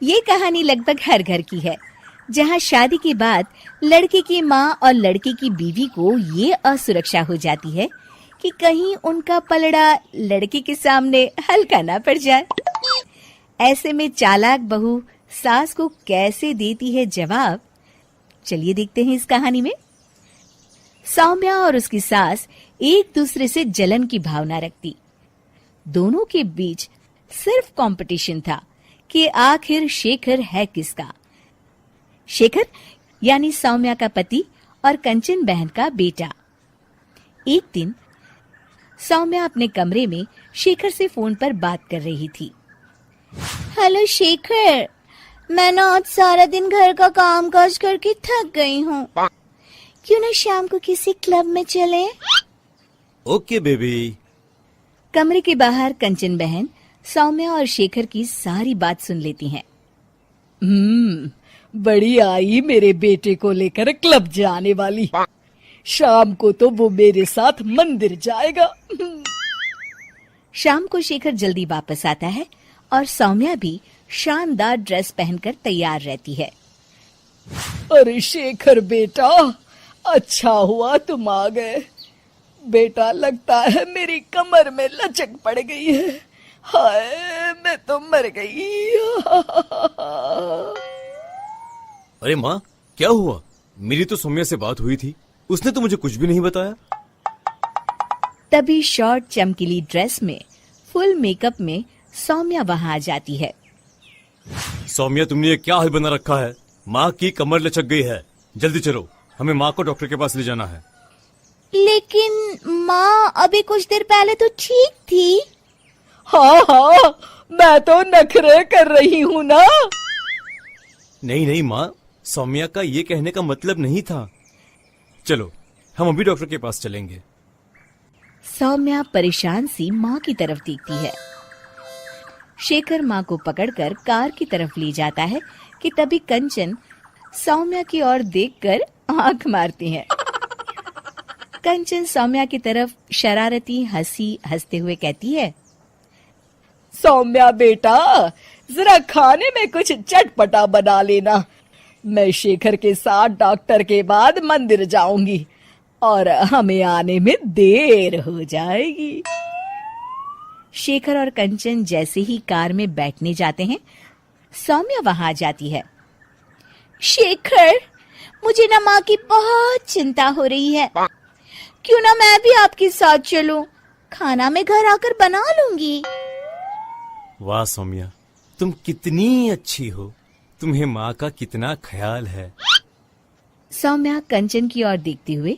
ये कहानी लगभग हर घर की है, जहाँ शादी के बाद लड़के की माँ और लड़के की बीवी को ये असुरक्षा हो जाती है कि कहीं उनका पलड़ा लड़के के सामने हल्का ना पड़ जाए। ऐसे में चालाक बहू सास को कैसे देती है जवाब, चलिए देखते हैं इस कहानी में। सौम्या और उसकी सास एक दूसरे से जलन की भावना रखती। दोनों के बीच सिर्फ कंपटीशन था कि आखिर शेखर है किसका। शेखर यानी सौम्या का पति और कंचन बहन का बेटा। एक दिन सौम्या अपने कमरे में शेखर से फोन पर बात कर रही थी। हेलो शेखर, मैं ना आज सारा दिन घर का काम काज करके थक गई हूँ। क्यों ना शाम को किसी क्लब में चले? Okay baby. कमरे के बाहर कंचन बहन सौम्या और शेखर की सारी बात सुन लेती हैं। बड़ी आई मेरे बेटे को लेकर क्लब जाने वाली। शाम को तो वो मेरे साथ मंदिर जाएगा। शाम को शेखर जल्दी वापस आता है और सौम्या भी शानदार ड्रेस पहनकर तैयार रहती है। अरे शेखर बेटा, अच्छा हुआ तुम आ गए। बेटा लगता है मेरी कमर में लचक पड़ गई है। हाय मैं तो मर गई। अरे माँ, क्या हुआ? मेरी तो सौम्या से बात हुई थी, उसने तो मुझे कुछ भी नहीं बताया। तभी शॉर्ट चमकीली ड्रेस में फुल मेकअप में सौम्या वहां आ जाती है। सौम्या, तुमने ये क्या हाल बना रखा है? माँ की कमर लचक गई है। जल्दी चलो, हमें माँ को डॉक्टर के पास ले जाना है। लेकिन माँ अभी कुछ देर पहले तो ठीक थी। हाँ, मैं तो नखरे कर रही हूँ ना। नहीं माँ, सौम्या का ये कहने का मतलब नहीं था। चलो, हम अभी डॉक्टर के पास चलेंगे। सौम्या परेशान सी माँ की तरफ देखती है। शेखर माँ को पकड़कर कार की तरफ ले जाता है कि तभी कंचन सौम्या की ओर देखकर आंख मारती है। कंचन सौम्या की तरफ शरारती हंसी हंसते हुए कहती है, सौम्या बेटा, जरा खाने में कुछ चटपटा बना लेना। मैं शेखर के साथ डॉक्टर के बाद मंदिर जाऊंगी और हमें आने में देर हो जाएगी। शेखर और कंचन जैसे ही कार में बैठने जाते हैं, सौम्या वहां आ जाती है। शेखर, मुझे ना माँ की बहुत चिंता हो रही है। क्यों ना मैं भी आपके साथ चलूं? खाना मैं घर आकर बना लूंगी। वाह सौम्या, तुम कितनी अच्छी हो। तुम्हें माँ का कितना ख्याल है। सौम्या कंचन की ओर देखते हुए,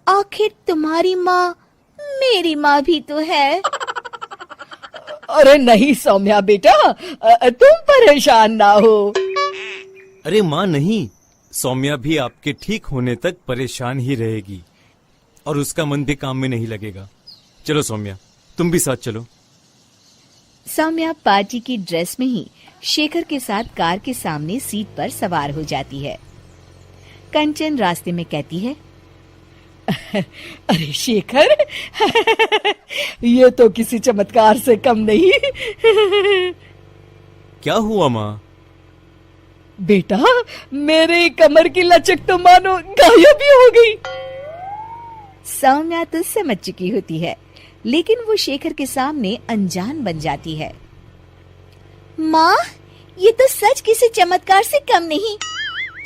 आखिर तुम्हारी माँ मेरी माँ भी तो है। अरे नहीं सौम्या बेटा, तुम परेशान ना हो। अरे माँ नहीं, सौम्या भी आपके ठीक होने तक परेशान ही रहेगी और उसका मन भी काम में नहीं लगेगा। चलो सौम्या, तुम भी साथ चलो। सौम्या पार्टी की ड्रेस में ही शेखर के साथ कार के सामने सीट पर सवार हो जाती है। कंचन रास्ते में कहती है, अरे शेखर, ये तो किसी चमत्कार से कम नहीं। क्या हुआ माँ? बेटा, मेरे कमर की लचक तो मानो गायब ही हो गई। सौम्या तो समझ चुकी होती है, लेकिन वो शेखर के सामने अनजान बन जाती है। माँ, ये तो सच किसी चमत्कार से कम नहीं।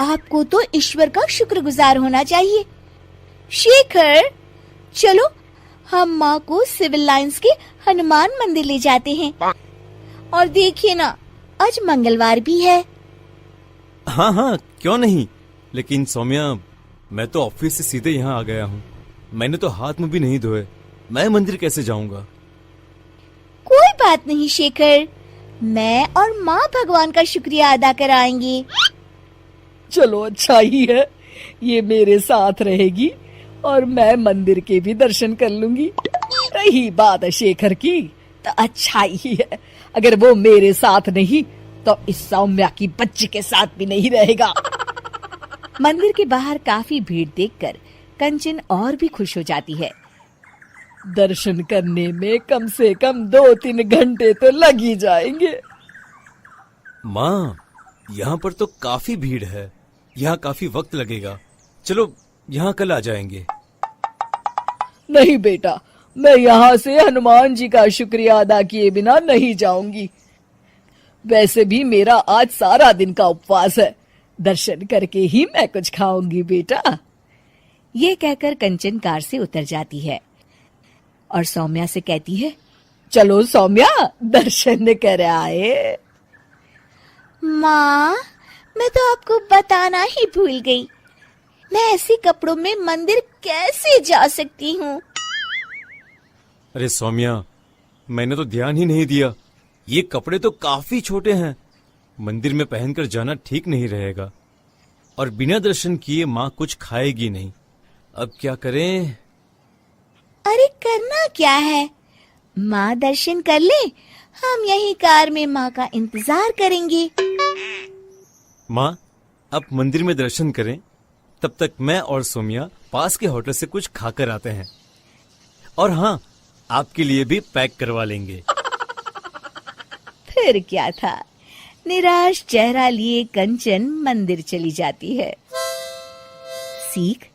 आपको तो ईश्वर का शुक्रगुजार होना चाहिए। शेखर, चलो हम माँ को सिविल लाइंस के हनुमान मंदिर ले जाते हैं। और देखिए ना, आज मंगलवार भी है। हाँ, क्यों नहीं। लेकिन सौम्या, मैं तो ऑफिस से सीधे यहाँ आ गया हूँ। मैंने तो हाथ मुंह भी नहीं धोए। मैं मंदिर कैसे जाऊंगा? कोई बात नहीं शेखर, मैं और माँ भगवान का शुक्रिया अदा कराएंगे। चलो अच्छा ही है, ये मेरे साथ रहेगी और मैं मंदिर के भी दर्शन कर लूंगी। रही बात शेखर की, तो अच्छा ही है। अगर वो मेरे साथ नहीं तो इस सौम्या की बच्ची के साथ भी नहीं रहेगा। मंदिर के बाहर काफी भीड़ देखकर कंचन और भी खुश हो जाती है। दर्शन करने में कम से कम 2-3 घंटे तो लग ही जाएंगे। माँ, यहाँ पर तो काफी भीड़ है, यहाँ काफी वक्त लगेगा। चलो यहाँ कल आ जाएंगे। नहीं बेटा, मैं यहाँ से हनुमान जी का शुक्रिया अदा किए बिना नहीं जाऊंगी। वैसे भी मेरा आज सारा दिन का उपवास है, दर्शन करके ही मैं कुछ खाऊंगी बेटा। ये कहकर कंचन कार से उतर जाती है और सौम्या से कहती है, चलो सौम्या, दर्शन कर आए। माँ, मैं तो आपको बताना ही भूल गई, मैं ऐसे कपड़ों में मंदिर कैसे जा सकती हूँ? अरे सौम्या, मैंने तो ध्यान ही नहीं दिया। ये कपड़े तो काफी छोटे हैं, मंदिर में पहनकर जाना ठीक नहीं रहेगा। और बिना दर्शन किए माँ कुछ खाएगी नहीं। अब क्या करें? अरे करना क्या है, माँ दर्शन कर ले, हम यही कार में माँ का इंतजार करेंगे। माँ, आप मंदिर में दर्शन करें, तब तक मैं और सौम्या पास के होटल से कुछ खाकर आते हैं। और हाँ, आपके लिए भी पैक करवा लेंगे। फिर क्या था, निराश चेहरा लिए कंचन मंदिर चली जाती है। सीख,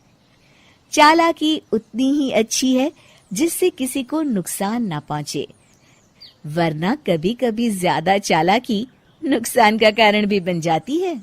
चालाकी उतनी ही अच्छी है जिससे किसी को नुकसान ना पहुंचे, वरना कभी कभी ज्यादा चालाकी नुकसान का कारण भी बन जाती है।